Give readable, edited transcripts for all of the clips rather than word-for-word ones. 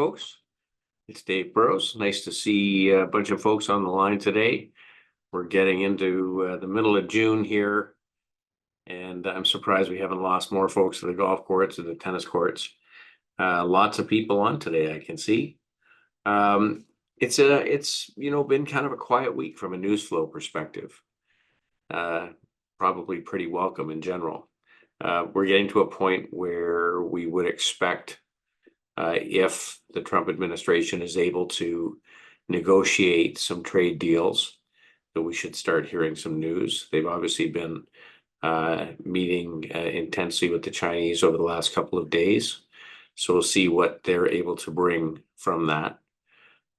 folks. It's Dave Burrows. Nice to see a bunch of folks on the line today. We're getting into the middle of June here, and I'm surprised we haven't lost more folks to the golf courts or the tennis courts. Lots of people on today, I can see. It's been kind of a quiet week from a news flow perspective. Probably pretty welcome in general. We're getting to a point where we would expect, if the Trump administration is able to negotiate some trade deals, that we should start hearing some news. They've obviously been meeting intensely with the Chinese over the last couple of days. So we'll see what they're able to bring from that.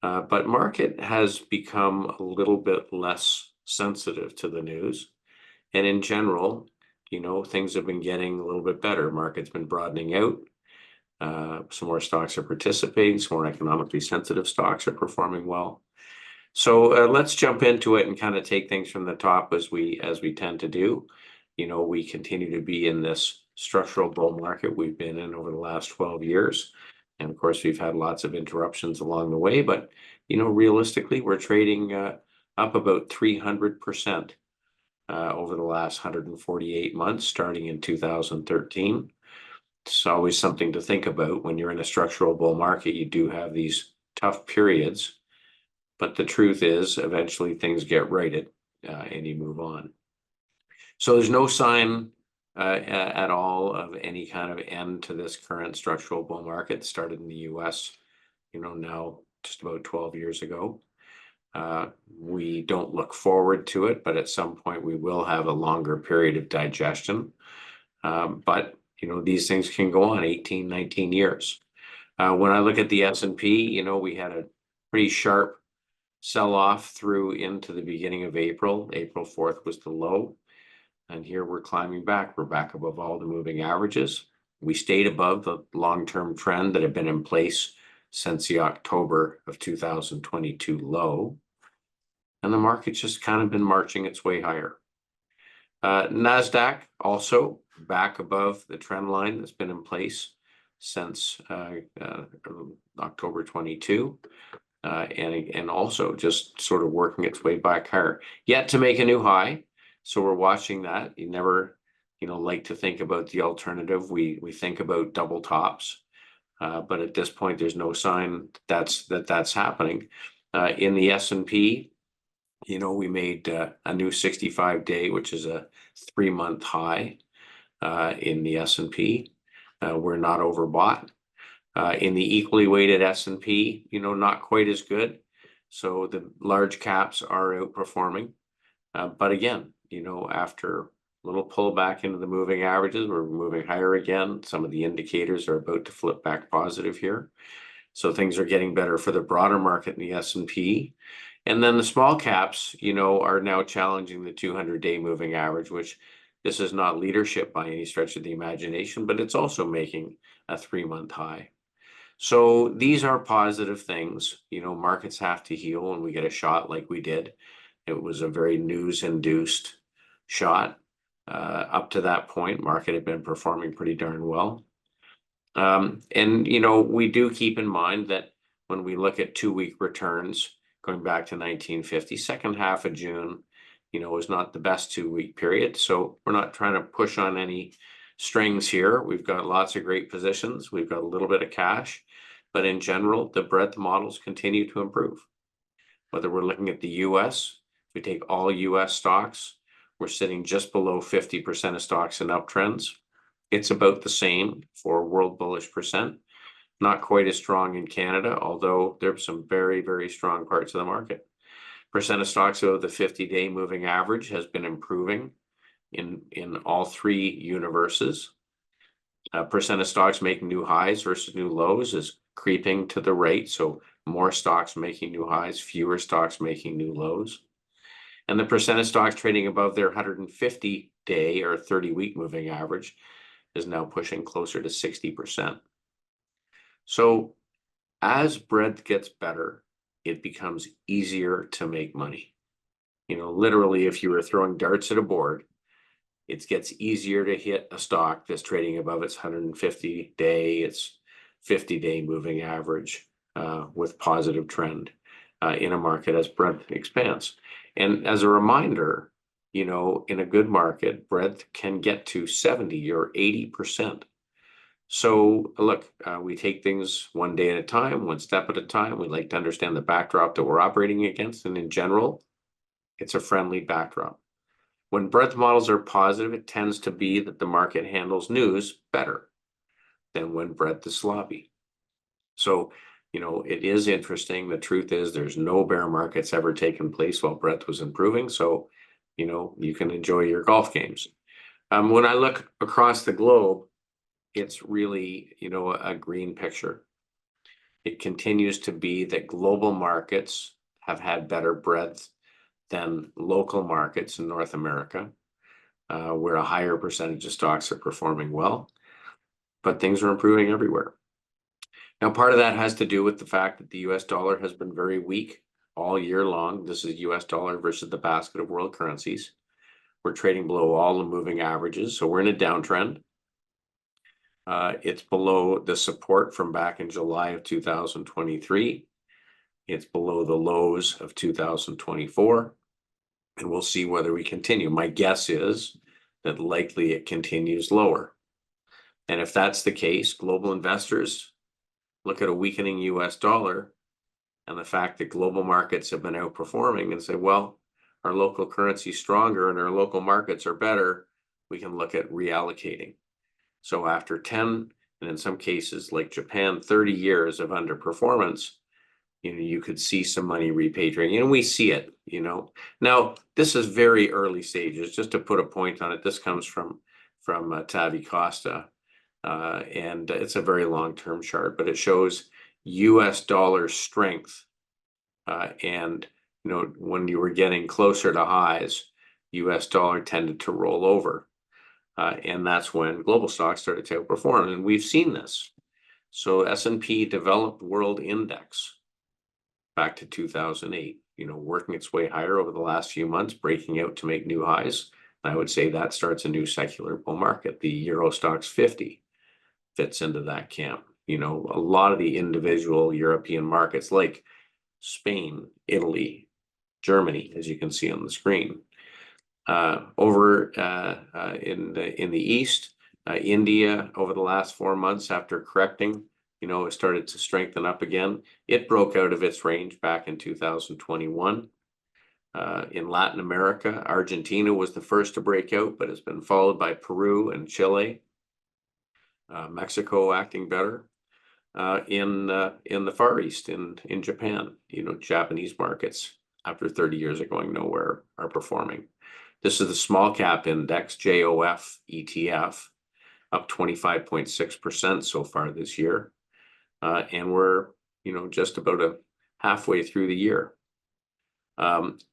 But market has become a little bit less sensitive to the news. And in general, things have been getting a little bit better. Market's been broadening out. Some more stocks are participating. Some more economically sensitive stocks are performing well. So let's jump into it and kind of take things from the top as we tend to do. We continue to be in this structural bull market we've been in over the last 12 years. And of course, we've had lots of interruptions along the way. But, realistically, we're trading up about 300% over the last 148 months, starting in 2013. It's always something to think about. When you're in a structural bull market, you do have these tough periods. But the truth is, eventually things get righted and you move on. So there's no sign at all of any kind of end to this current structural bull market. It started in the US, now just about 12 years ago. We don't look forward to it, but at some point we will have a longer period of digestion. But these things can go on 18, 19 years. When I look at the S&P, we had a pretty sharp sell-off through into the beginning of April. April 4th was the low. And here we're climbing back. We're back above all the moving averages. We stayed above the long-term trend that had been in place since the October of 2022 low. And the market's just kind of been marching its way higher. NASDAQ also back above the trend line that's been in place since October 22. And also just sort of working its way back higher. Yet to make a new high. So we're watching that. You never, like to think about the alternative. We think about double tops, but at this point, there's no sign that's happening. In the S&P, we made a new 65-day, which is a 3-month high in the S&P. We're not overbought. In the equally weighted S&P, not quite as good. So the large caps are outperforming. But again, after a little pullback into the moving averages, we're moving higher again. Some of the indicators are about to flip back positive here. So things are getting better for the broader market in the S&P. And then the small caps, are now challenging the 200-day moving average, which this is not leadership by any stretch of the imagination, but it's also making a 3-month high. So these are positive things. Markets have to heal when we get a shot like we did. It was a very news-induced shot. Up to that point, market had been performing pretty darn well. And we do keep in mind that when we look at 2-week returns, going back to 1950, second half of June, was not the best 2-week period. So we're not trying to push on any strings here. We've got lots of great positions. We've got a little bit of cash. But in general, the breadth models continue to improve. Whether we're looking at the US, if we take all US stocks, we're sitting just below 50% of stocks in uptrends. It's about the same for world bullish percent. Not quite as strong in Canada, although there's some very, very strong parts of the market. Percent of stocks over the 50-day moving average has been improving in all three universes. Percent of stocks making new highs versus new lows is creeping to the right. So more stocks making new highs, fewer stocks making new lows. And the percent of stocks trading above their 150-day or 30-week moving average is now pushing closer to 60%. So as breadth gets better, it becomes easier to make money. Literally, if you were throwing darts at a board, it gets easier to hit a stock that's trading above its 150-day, its 50-day moving average with positive trend in a market as breadth expands. And as a reminder, you know, in a good market, breadth can get to 70 or 80%. So look, we take things one day at a time, one step at a time. We like to understand the backdrop that we're operating against. And in general, it's a friendly backdrop. When breadth models are positive, it tends to be that the market handles news better than when breadth is sloppy. So, you know, it is interesting. The truth is there's no bear markets ever taken place while breadth was improving. So, you know, you can enjoy your golf games. When I look across the globe, it's really, you know, a green picture. It continues to be that global markets have had better breadth than local markets in North America, where a higher percentage of stocks are performing well, but things are improving everywhere. Now, part of that has to do with the fact that the US dollar has been very weak all year long. This is US dollar versus the basket of world currencies. We're trading below all the moving averages, so we're in a downtrend. It's below the support from back in July of 2023. It's below the lows of 2024. And we'll see whether we continue. My guess is that likely it continues lower. And if that's the case, global investors look at a weakening US dollar and the fact that global markets have been outperforming and say, well, our local currency is stronger and our local markets are better, we can look at reallocating. So after 10, and in some cases like Japan, 30 years of underperformance, you know, you could see some money repatriating, and we see it, you know. Now, this is very early stages. Just to put a point on it, this comes from Tavi Costa, and it's a very long-term chart, but it shows U.S. dollar strength, and you know, when you were getting closer to highs, U.S. dollar tended to roll over. And that's when global stocks started to outperform. And we've seen this. So S&P Developed World Index back to 2008, you know, working its way higher over the last few months, breaking out to make new highs. I would say that starts a new secular bull market. The Euro Stoxx 50 fits into that camp. You know, a lot of the individual European markets like Spain, Italy, Germany, as you can see on the screen. Over in the East, India, over the last 4 months after correcting, you know, it started to strengthen up again. It broke out of its range back in 2021. In Latin America, Argentina was the first to break out, but it's been followed by Peru and Chile. Mexico acting better. In the Far East, in Japan, you know, Japanese markets, after 30 years of going nowhere, are performing. This is the small cap index, JOF ETF, up 25.6% so far this year. And we're, you know, just about halfway through the year.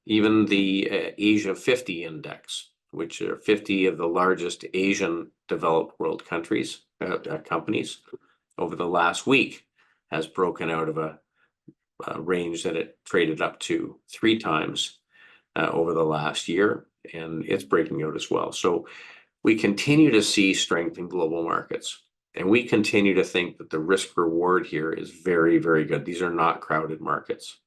Even the Asia 50 index, which are 50 of the largest Asian developed world countries, companies, over the last week has broken out of a range that it traded up to 3 times over the last year, and it's breaking out as well. So we continue to see strength in global markets, and we continue to think that the risk reward here is very, very good. These are not crowded markets.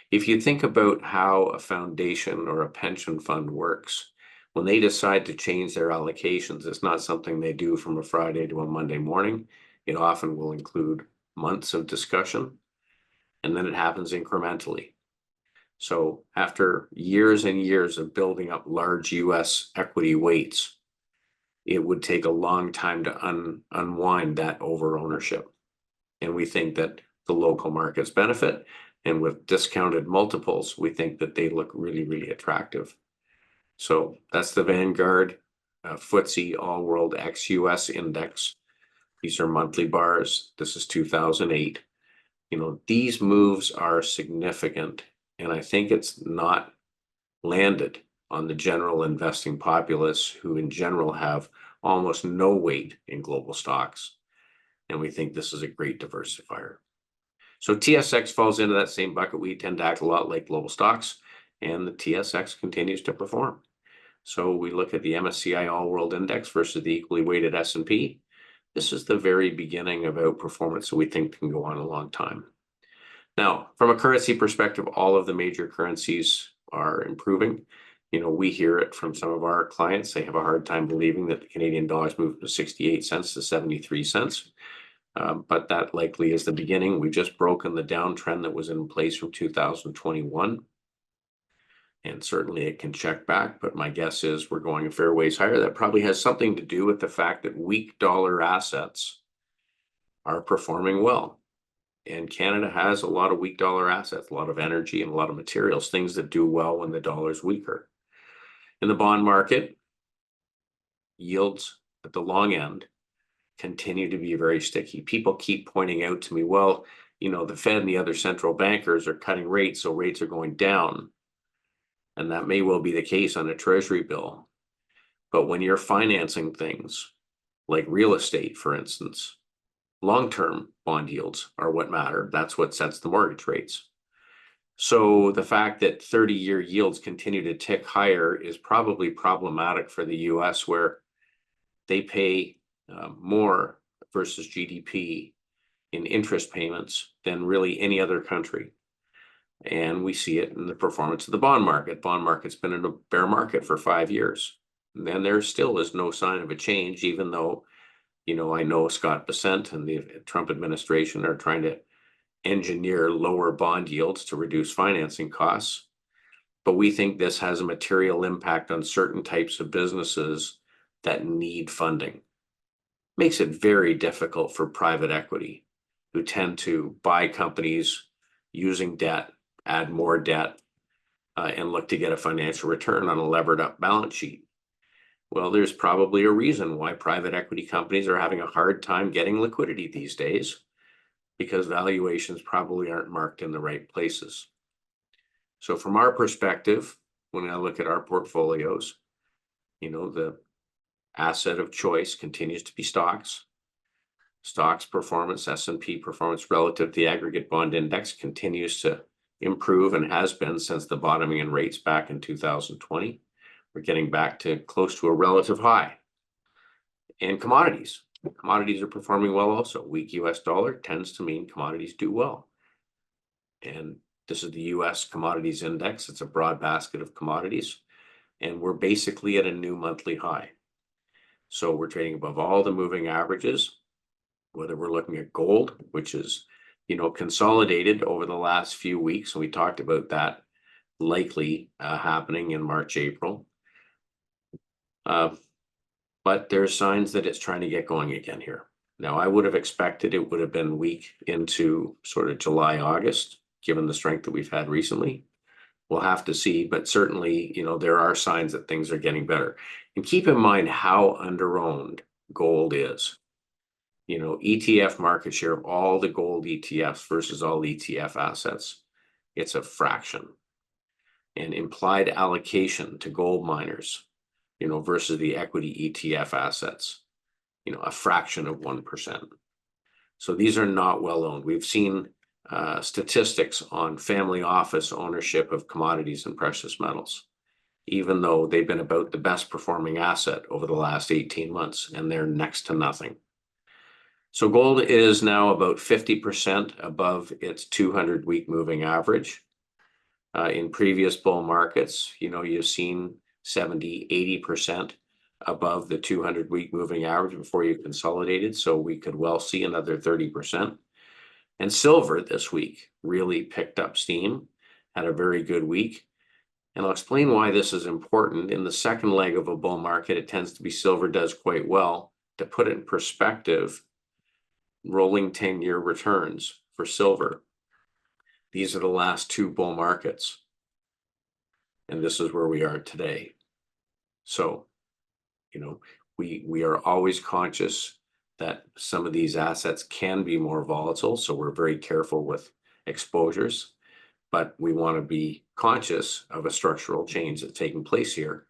If you think about how a foundation or a pension fund works, when they decide to change their allocations, it's not something they do from a Friday to a Monday morning. It often will include months of discussion, and then it happens incrementally. So after years and years of building up large US equity weights, it would take a long time to unwind that over ownership. And we think that the local markets benefit, and with discounted multiples, we think that they look really, really attractive. So that's the Vanguard FTSE All World ex-US Index. These are monthly bars. This is 2008. You know, these moves are significant, and I think it's not landed on the general investing populace, who in general have almost no weight in global stocks. And we think this is a great diversifier. So TSX falls into that same bucket. We tend to act a lot like global stocks, and the TSX continues to perform. So we look at the MSCI All World Index versus the equally weighted S&P. This is the very beginning of outperformance, so we think can go on a long time. Now, from a currency perspective, all of the major currencies are improving. We hear it from some of our clients. They have a hard time believing that the Canadian dollar's moved from 68 cents to 73 cents. But that likely is the beginning. We've just broken the downtrend that was in place from 2021. And certainly it can check back, but my guess is we're going a fair ways higher. That probably has something to do with the fact that weak dollar assets are performing well. And Canada has a lot of weak dollar assets, a lot of energy and a lot of materials, things that do well when the dollar's weaker. In the bond market, yields at the long end continue to be very sticky. People keep pointing out to me, well, the Fed and the other central bankers are cutting rates, so rates are going down. And that may well be the case on a treasury bill. But when you're financing things like real estate, for instance, long-term bond yields are what matter. That's what sets the mortgage rates. So the fact that 30-year yields continue to tick higher is probably problematic for the US, where they pay more versus GDP in interest payments than really any other country. And we see it in the performance of the bond market. Bond market's been in a bear market for 5 years. And then there still is no sign of a change, even though, I know Scott Bessent and the Trump administration are trying to engineer lower bond yields to reduce financing costs. But we think this has a material impact on certain types of businesses that need funding. Makes it very difficult for private equity, who tend to buy companies using debt, add more debt, and look to get a financial return on a levered up balance sheet. Well, there's probably a reason why private equity companies are having a hard time getting liquidity these days, because valuations probably aren't marked in the right places. So from our perspective, when I look at our portfolios, the asset of choice continues to be stocks. Stocks performance, S&P performance relative to the aggregate bond index continues to improve and has been since the bottoming in rates back in 2020. We're getting back to close to a relative high. And commodities. Commodities are performing well also. Weak US dollar tends to mean commodities do well. And this is the US Commodities Index. It's a broad basket of commodities. And we're basically at a new monthly high. So we're trading above all the moving averages, whether we're looking at gold, which is, consolidated over the last few weeks. And we talked about that likely happening in March, April. But there's signs that it's trying to get going again here. Now, I would have expected it would have been weak into sort of July, August, given the strength that we've had recently. We'll have to see, but certainly, there are signs that things are getting better. And keep in mind how underowned gold is. ETF market share of all the gold ETFs versus all ETF assets, it's a fraction. And implied allocation to gold miners, versus the equity ETF assets, a fraction of 1%. So these are not well owned. We've seen statistics on family office ownership of commodities and precious metals, even though they've been about the best performing asset over the last 18 months, and they're next to nothing. So gold is now about 50% above its 200-week moving average. In previous bull markets, you've seen 70, 80% above the 200-week moving average before you consolidated. So we could well see another 30%. And silver this week really picked up steam, had a very good week. And I'll explain why this is important. In the second leg of a bull market, it tends to be silver does quite well. To put it in perspective, rolling 10-year returns for silver. These are the last two bull markets. And this is where we are today. So, we are always conscious that some of these assets can be more volatile. So we're very careful with exposures, but we want to be conscious of a structural change that's taking place here.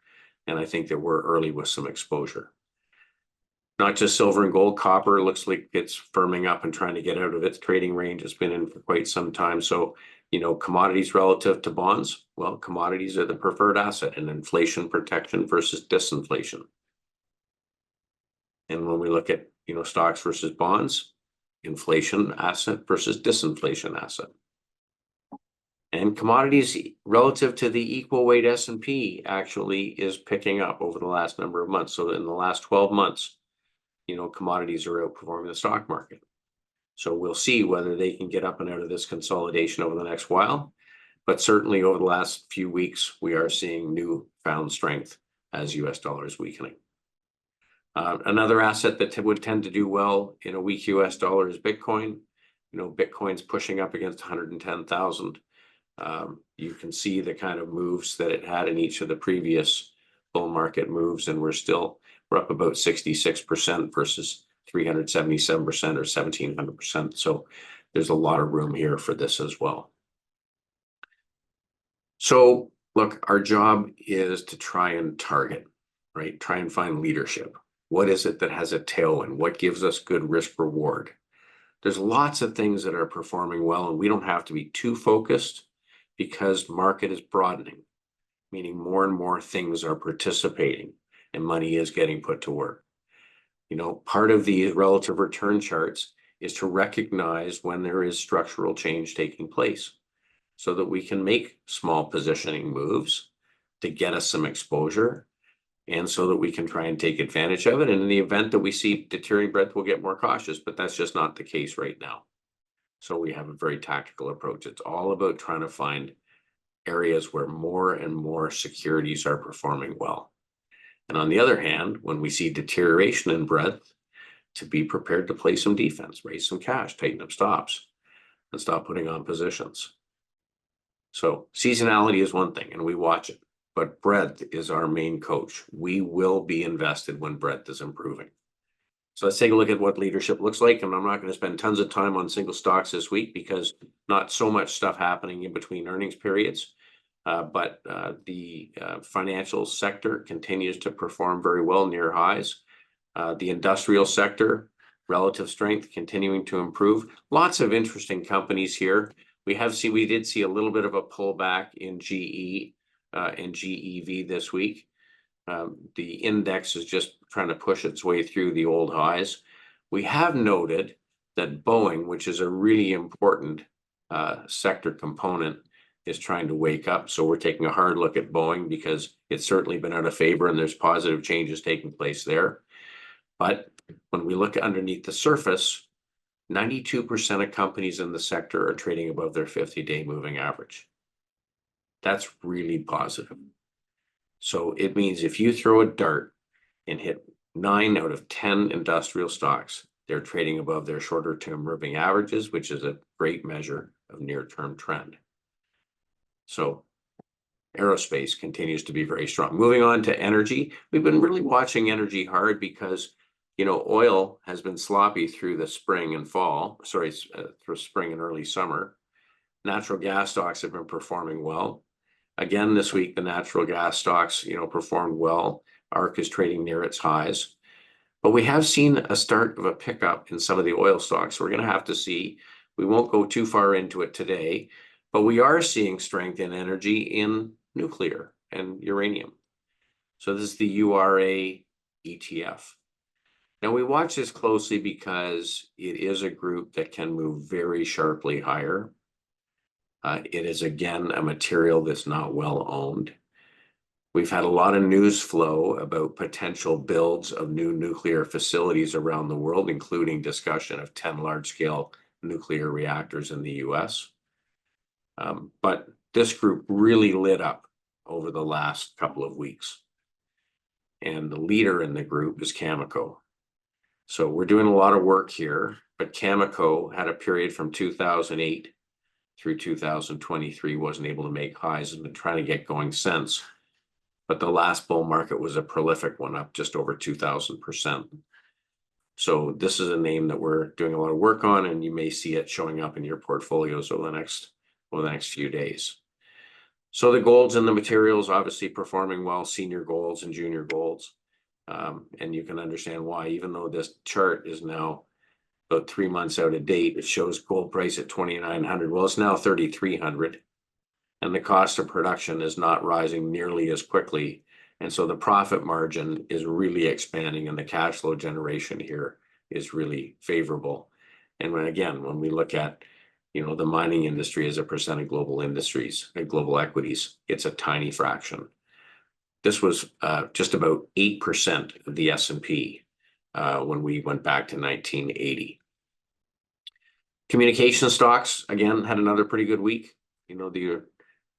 And I think that we're early with some exposure. Not just silver and gold, copper looks like it's firming up and trying to get out of its trading range. It's been in for quite some time. So, commodities relative to bonds, well, commodities are the preferred asset in inflation protection versus disinflation. And when we look at, stocks versus bonds, inflation asset versus disinflation asset. And commodities relative to the equal weight S&P actually is picking up over the last number of months. So in the last 12 months, commodities are outperforming the stock market. So we'll see whether they can get up and out of this consolidation over the next while. But certainly over the last few weeks, we are seeing newfound strength as US dollar is weakening. Another asset that would tend to do well in a weak US dollar is Bitcoin. Bitcoin's pushing up against 110,000. You can see the kind of moves that it had in each of the previous bull market moves, and we're up about 66% versus 377% or 1,700%. So there's a lot of room here for this as well. So look, our job is to try and target, right? Try and find leadership. What is it that has a tailwind? What gives us good risk reward? There's lots of things that are performing well, and we don't have to be too focused because market is broadening, meaning more and more things are participating and money is getting put to work. Part of the relative return charts is to recognize when there is structural change taking place so that we can make small positioning moves to get us some exposure and so that we can try and take advantage of it. And in the event that we see deteriorating breadth, we'll get more cautious, but that's just not the case right now. So we have a very tactical approach. It's all about trying to find areas where more and more securities are performing well. And on the other hand, when we see deterioration in breadth, to be prepared to play some defense, raise some cash, tighten up stops, and stop putting on positions. So seasonality is one thing, and we watch it, but breadth is our main coach. We will be invested when breadth is improving. So let's take a look at what leadership looks like. And I'm not going to spend tons of time on single stocks this week because not so much stuff happening in between earnings periods. But the financial sector continues to perform very well, near highs. The industrial sector, relative strength continuing to improve. Lots of interesting companies here. We did see a little bit of a pullback in GE and GEV this week. The index is just trying to push its way through the old highs. We have noted that Boeing, which is a really important sector component, is trying to wake up. So we're taking a hard look at Boeing because it's certainly been out of favor and there's positive changes taking place there. But when we look underneath the surface, 92% of companies in the sector are trading above their 50-day moving average. That's really positive. So it means if you throw a dart and hit 9 out of 10 industrial stocks, they're trading above their shorter term moving averages, which is a great measure of near-term trend. So aerospace continues to be very strong. Moving on to energy, we've been really watching energy hard because, oil has been sloppy through the spring and fall, through spring and early summer. Natural gas stocks have been performing well. Again, this week, the natural gas stocks, performed well. ARC is trading near its highs. But we have seen a start of a pickup in some of the oil stocks. So we're going to have to see. We won't go too far into it today, but we are seeing strength in energy in nuclear and uranium. So this is the URA ETF. Now we watch this closely because it is a group that can move very sharply higher. It is, again, a material that's not well owned. We've had a lot of news flow about potential builds of new nuclear facilities around the world, including discussion of 10 large-scale nuclear reactors in the US. But this group really lit up over the last couple of weeks. And the leader in the group is Cameco. So we're doing a lot of work here, but Cameco had a period from 2008 through 2023, wasn't able to make highs, and been trying to get going since. But the last bull market was a prolific one, up just over 2,000%. So this is a name that we're doing a lot of work on, and you may see it showing up in your portfolios over the next few days. So the golds and the materials obviously performing well, senior golds and junior golds. And you can understand why, even though this chart is now about 3 months out of date, it shows gold price at 2,900. Well, it's now 3,300. And the cost of production is not rising nearly as quickly. And so the profit margin is really expanding, and the cash flow generation here is really favorable. And when we look at the mining industry as a percent of global industries and global equities, it's a tiny fraction. This was just about 8% of the S&P when we went back to 1980. Communication stocks, again, had another pretty good week. They're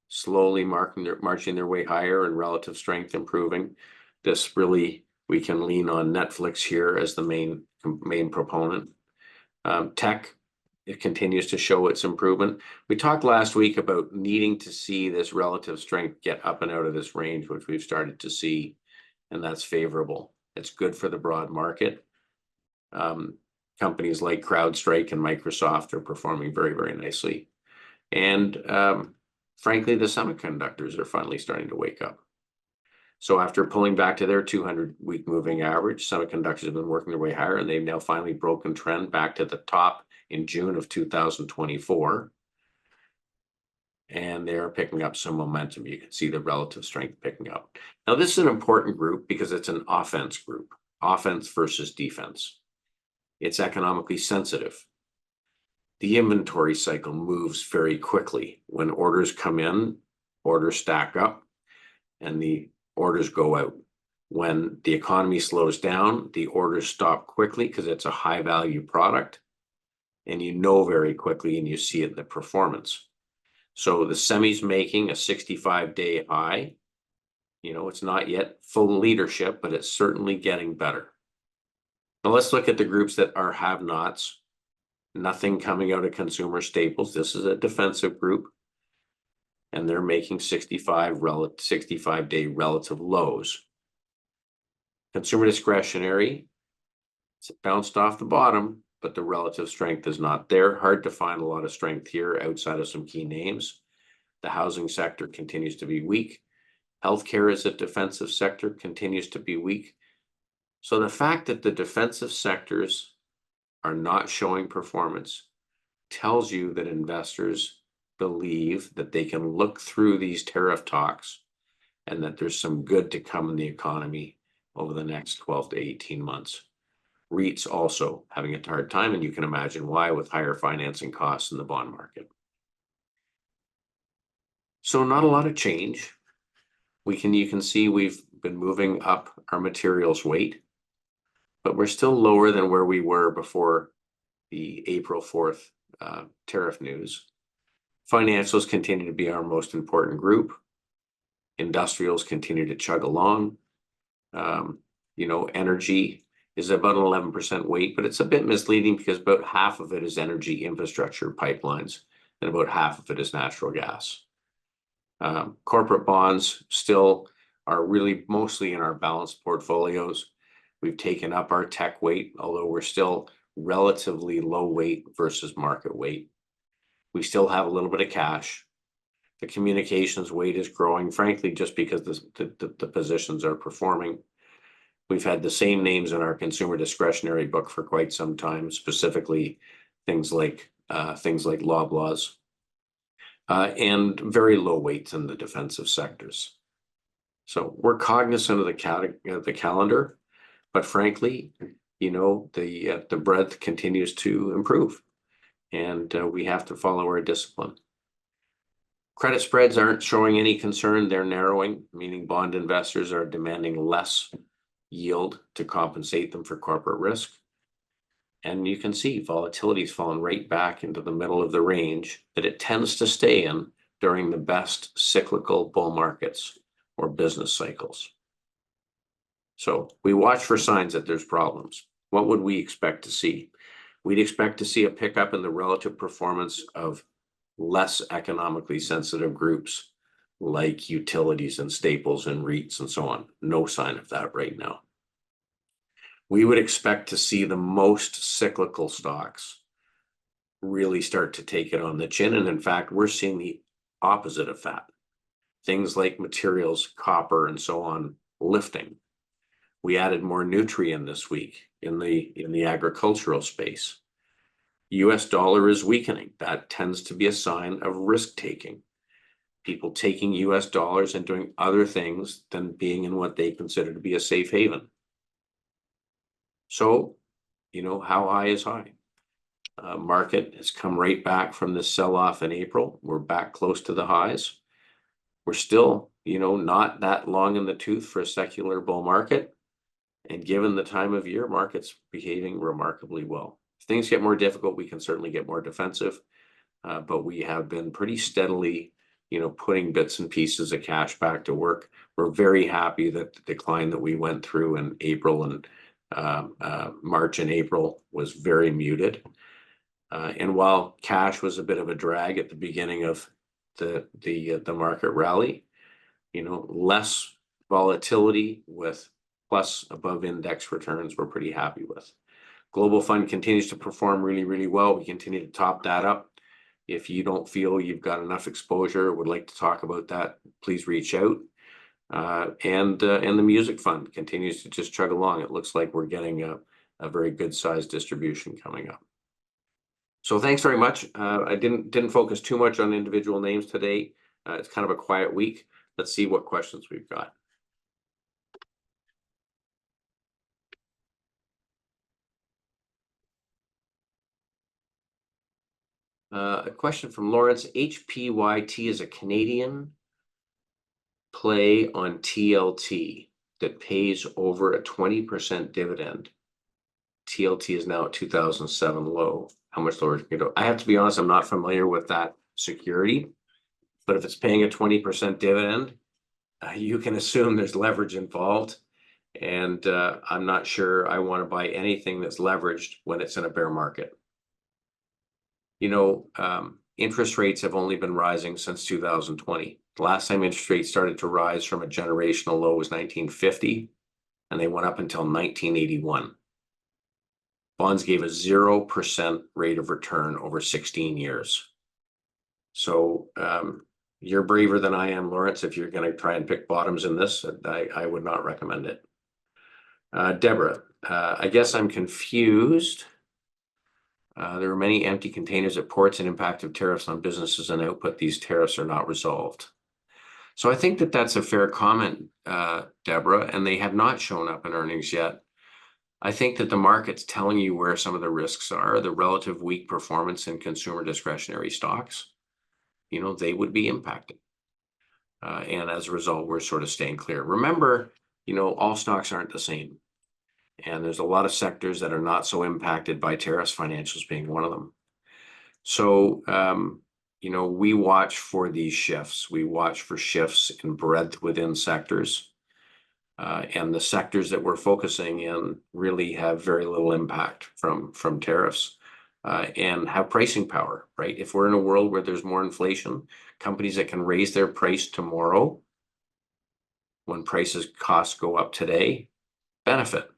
slowly marching their way higher and relative strength improving. This really, we can lean on Netflix here as the main proponent. Tech, it continues to show its improvement. We talked last week about needing to see this relative strength get up and out of this range, which we've started to see, and that's favorable. It's good for the broad market. Companies like CrowdStrike and Microsoft are performing very, very nicely. And frankly, the semiconductors are finally starting to wake up. So after pulling back to their 200-week moving average, semiconductors have been working their way higher, and they've now finally broken trend back to the top in June of 2024. And they're picking up some momentum. You can see the relative strength picking up. Now, this is an important group because it's an offense group, offense versus defense. It's economically sensitive. The inventory cycle moves very quickly. When orders come in, orders stack up, and the orders go out. When the economy slows down, the orders stop quickly because it's a high value product, and very quickly, and you see it in the performance. So the semi's making a 65-day high. It's not yet full leadership, but it's certainly getting better. Now let's look at the groups that are have-nots. Nothing coming out of consumer staples. This is a defensive group, and they're making 65-day relative lows. Consumer discretionary, it's bounced off the bottom, but the relative strength is not there. Hard to find a lot of strength here outside of some key names. The housing sector continues to be weak. Healthcare as a defensive sector continues to be weak. So the fact that the defensive sectors are not showing performance tells you that investors believe that they can look through these tariff talks and that there's some good to come in the economy over the next 12 to 18 months. REITs also having a hard time, and you can imagine why, with higher financing costs in the bond market. So not a lot of change. You can see we've been moving up our materials weight, but we're still lower than where we were before the April 4th tariff news. Financials continue to be our most important group. Industrials continue to chug along. Energy is about an 11% weight, but it's a bit misleading because about half of it is energy infrastructure pipelines, and about half of it is natural gas. Corporate bonds still are really mostly in our balanced portfolios. We've taken up our tech weight, although we're still relatively low weight versus market weight. We still have a little bit of cash. The communications weight is growing, frankly, just because the positions are performing. We've had the same names in our consumer discretionary book for quite some time, specifically things like Loblaws, and very low weights in the defensive sectors. So we're cognizant of the calendar, but frankly, the breadth continues to improve, and we have to follow our discipline. Credit spreads aren't showing any concern. They're narrowing, meaning bond investors are demanding less yield to compensate them for corporate risk. And you can see volatility's fallen right back into the middle of the range that it tends to stay in during the best cyclical bull markets or business cycles. So we watch for signs that there's problems. What would we expect to see? We'd expect to see a pickup in the relative performance of less economically sensitive groups like utilities and staples and REITs and so on. No sign of that right now. We would expect to see the most cyclical stocks really start to take it on the chin. And in fact, we're seeing the opposite of that. Things like materials, copper, and so on lifting. We added more Nutrien this week in the agricultural space. US dollar is weakening. That tends to be a sign of risk taking. People taking US dollars and doing other things than being in what they consider to be a safe haven. So, how high is high? market has come right back from this sell-off in April. We're back close to the highs. We're still, not that long in the tooth for a secular bull market. And given the time of year, market's behaving remarkably well. If things get more difficult, we can certainly get more defensive. But we have been pretty steadily, putting bits and pieces of cash back to work. We're very happy that the decline that we went through in April and March and April was very muted. And while cash was a bit of a drag at the beginning of the market rally, less volatility with plus above index returns we're pretty happy with. Global fund continues to perform really, really well. We continue to top that up. If you don't feel you've got enough exposure, would like to talk about that, please reach out. And the music fund continues to just chug along. It looks like we're getting a very good sized distribution coming up. So thanks very much. I didn't focus too much on individual names today. It's kind of a quiet week. Let's see what questions we've got. A question from Lawrence. HPYT is a Canadian play on TLT that pays over a 20% dividend. TLT is now at 2007 low. How much lower can it go? I have to be honest, I'm not familiar with that security, but if it's paying a 20% dividend, you can assume there's leverage involved. And I'm not sure I want to buy anything that's leveraged when it's in a bear market. Interest rates have only been rising since 2020. The last time interest rates started to rise from a generational low was 1950, and they went up until 1981. Bonds gave a 0% rate of return over 16 years. So you're braver than I am, Lawrence. If you're going to try and pick bottoms in this, I would not recommend it. Deborah, I guess I'm confused. There are many empty containers at ports and impact of tariffs on businesses and output. These tariffs are not resolved. So I think that that's a fair comment, Deborah, and they have not shown up in earnings yet. I think that the market's telling you where some of the risks are, the relative weak performance in consumer discretionary stocks. They would be impacted. And as a result, we're sort of staying clear. Remember, all stocks aren't the same. And there's a lot of sectors that are not so impacted by tariffs, financials being one of them. So, we watch for these shifts. We watch for shifts in breadth within sectors. And the sectors that we're focusing in really have very little impact from tariffs and have pricing power, right? If we're in a world where there's more inflation, companies that can raise their price tomorrow when costs go up today, benefit.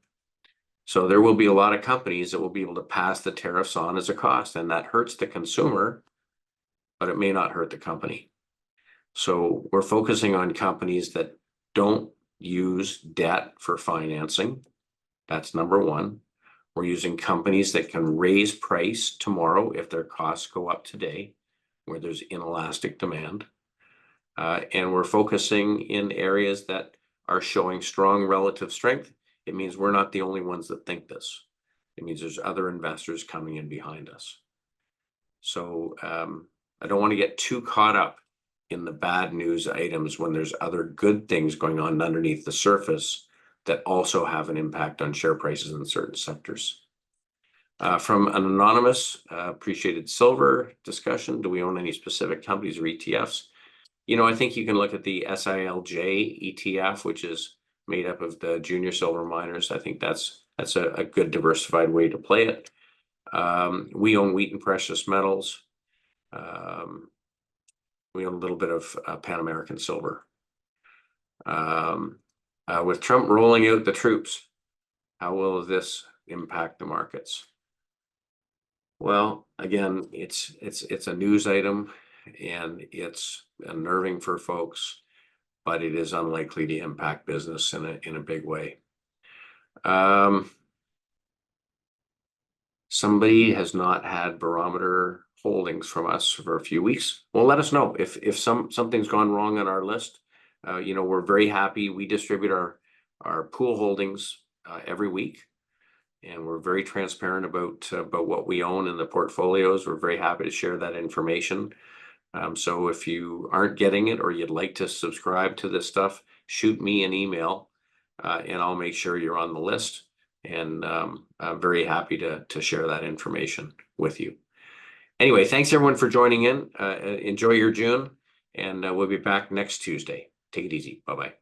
So there will be a lot of companies that will be able to pass the tariffs on as a cost, and that hurts the consumer, but it may not hurt the company. So we're focusing on companies that don't use debt for financing. That's number one. We're using companies that can raise price tomorrow if their costs go up today, where there's inelastic demand. And we're focusing in areas that are showing strong relative strength. It means we're not the only ones that think this. It means there's other investors coming in behind us. So I don't want to get too caught up in the bad news items when there's other good things going on underneath the surface that also have an impact on share prices in certain sectors. From an anonymous, appreciated silver discussion, do we own any specific companies or ETFs? I think you can look at the SILJ ETF, which is made up of the junior silver miners. I think that's a good diversified way to play it. We own Wheaton Precious Metals. We own a little bit of Pan American Silver. With Trump rolling out the troops, how will this impact the markets? Well, again, it's a news item and it's unnerving for folks, but it is unlikely to impact business in a big way. Somebody has not had barometer holdings from us for a few weeks. Well, let us know if something's gone wrong on our list. We're very happy. We distribute our pool holdings every week. and we're very transparent about what we own in the portfolios. We're very happy to share that information. So if you aren't getting it or you'd like to subscribe to this stuff, shoot me an email, and I'll make sure you're on the list. And I'm very happy to share that information with you. Anyway, thanks everyone for joining in. Enjoy your June, and we'll be back next Tuesday. Take it easy. Bye-bye.